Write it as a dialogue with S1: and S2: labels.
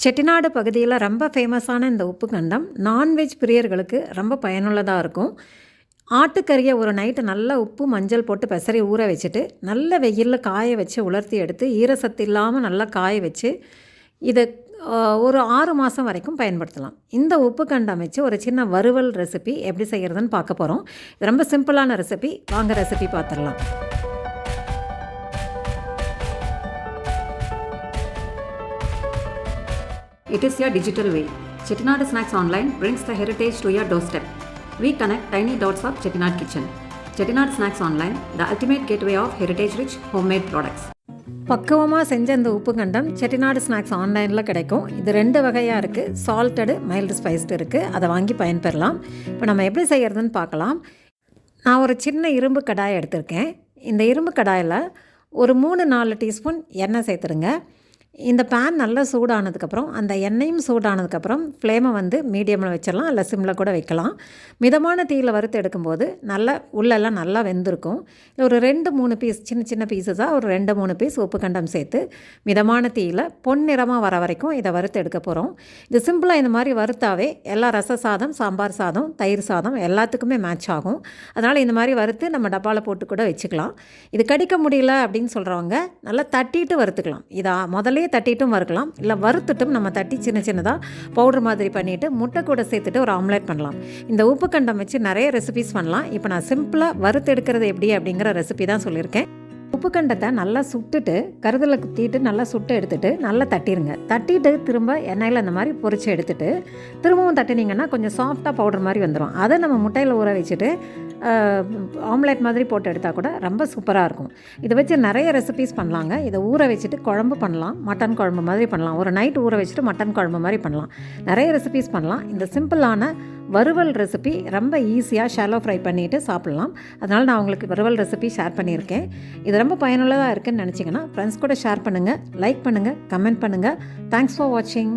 S1: செட்டிநாடு பகுதியில் ரொம்ப ஃபேமஸான இந்த உப்புக்கண்டம் நான்வெஜ் பிரியர்களுக்கு ரொம்ப பயனுள்ளதாக இருக்கும். ஆட்டுக்கறியை ஒரு நைட்டு நல்லா உப்பு மஞ்சள் போட்டு பெசரி ஊற வச்சுட்டு நல்ல வெயிலில் காய வச்சு உலர்த்தி எடுத்து ஈரசத்து இல்லாமல் நல்லா காய வச்சு இதை ஒரு 6 மாதம் வரைக்கும் பயன்படுத்தலாம். இந்த உப்புக்கண்டம் வச்சு ஒரு சின்ன வறுவல் ரெசிபி எப்படி செய்கிறதுன்னு பார்க்க போகிறோம். இது ரொம்ப சிம்பிளான ரெசிபி. வாங்க ரெசிபி பார்த்துடலாம்.
S2: It is your digital way. Chettinad Snacks Online brings the heritage to your doorstep. We connect tiny dots of Chettinad kitchen. Chettinad Snacks Online, the ultimate gateway of heritage-rich homemade products.
S1: பக்குவமாக செஞ்ச இந்த உப்புக்கண்டம் Chettinad snacks ஆன்லைனில் கிடைக்கும். இது 2 வகையாக இருக்குது. Salted, mild spiced இருக்குது. அதை வாங்கி பயன்பெறலாம். இப்போ நம்ம எப்படி செய்கிறதுன்னு பார்க்கலாம். நான் ஒரு சின்ன இரும்பு கடாயை எடுத்திருக்கேன். இந்த இரும்பு கடாயில் ஒரு 3-4 டீஸ்பூன் எண்ணெய் சேர்த்துருங்க. இந்த பேன் நல்லா சூடானதுக்கப்புறம் அந்த எண்ணெயும் சூடானதுக்கப்புறம் ஃப்ளேமை வந்து மீடியமில் வச்சிடலாம், இல்லை சிம்மில் கூட வைக்கலாம். மிதமான தீயில் வறுத்து எடுக்கும்போது நல்லா உள்ளெல்லாம் நல்லா வெந்திருக்கும். ஒரு 2-3 பீஸ் சின்ன சின்ன பீஸஸாக ஒரு 2-3 பீஸ் உப்புக்கண்டம் சேர்த்து மிதமான தீயில் பொன்னிறமாக வர வரைக்கும் இதை வறுத்து எடுக்க போகிறோம். இது சிம்பிளாக இந்த மாதிரி வறுத்தாவே எல்லா ரச சாதம், சாம்பார் சாதம், தயிர் சாதம் எல்லாத்துக்குமே மேட்ச் ஆகும். அதனால் இந்த மாதிரி வறுத்து நம்ம டப்பாவில் போட்டு கூட வச்சுக்கலாம். இது கடிக்க முடியல அப்படின்னு சொல்கிறவங்க நல்லா தட்டிட்டு வறுத்துக்கலாம். இதை முதல்ல தட்டிட்டும் வறுக்கலாம், இல்லை வறுத்துட்டும் நம்ம தட்டி சின்ன சின்னதாக பவுடர் மாதிரி பண்ணிவிட்டு முட்டை கூட சேர்த்துட்டு ஒரு ஆம்லேட் பண்ணலாம். இந்த உப்புக்கண்டம் வச்சு நிறைய ரெசிபிஸ் பண்ணலாம். இப்போ நான் சிம்பிளாக வறுத்து எடுக்கிறது எப்படி அப்படிங்கிற ரெசிபி தான் சொல்லியிருக்கேன். உப்புக்கண்டத்தை நல்லா சுட்டுட்டு கருதில் குத்திட்டு நல்லா சுட்டு எடுத்துகிட்டு நல்லா தட்டிடுங்க. தட்டிட்டு திரும்ப எண்ணெயில் அந்த மாதிரி பொரிச்சு எடுத்துகிட்டு திரும்பவும் தட்டினீங்கன்னா கொஞ்சம் சாஃப்டாக பவுடர் மாதிரி வந்துடும். அதை நம்ம முட்டையில் ஊற வச்சுட்டு ஆம்லேட் மாதிரி போட்டு எடுத்தால் கூட ரொம்ப சூப்பராக இருக்கும். இதை வச்சு நிறைய ரெசிபிஸ் பண்ணலாங்க. இதை ஊற வச்சுட்டு குழம்பு பண்ணலாம், மட்டன் குழம்பு மாதிரி பண்ணலாம். ஒரு நைட் ஊற வச்சுட்டு மட்டன் குழம்பு மாதிரி பண்ணலாம். நிறைய ரெசிபிஸ் பண்ணலாம். இந்த சிம்பிளான வறுவல் ரெசிபி ரொம்ப ஈஸியாக ஷாலோ ஃப்ரை பண்ணிவிட்டு சாப்பிட்லாம். அதனால் நான் உங்களுக்கு வறுவல் ரெசிபி ஷேர் பண்ணியிருக்கேன். இது ரொம்ப பயனுள்ளதாக இருக்குதுன்னு நினச்சிங்கன்னா ஃப்ரெண்ட்ஸ் கூட ஷேர் பண்ணுங்கள், லைக் பண்ணுங்கள், கமெண்ட் பண்ணுங்கள். தேங்க்ஸ் ஃபார் வாட்சிங்.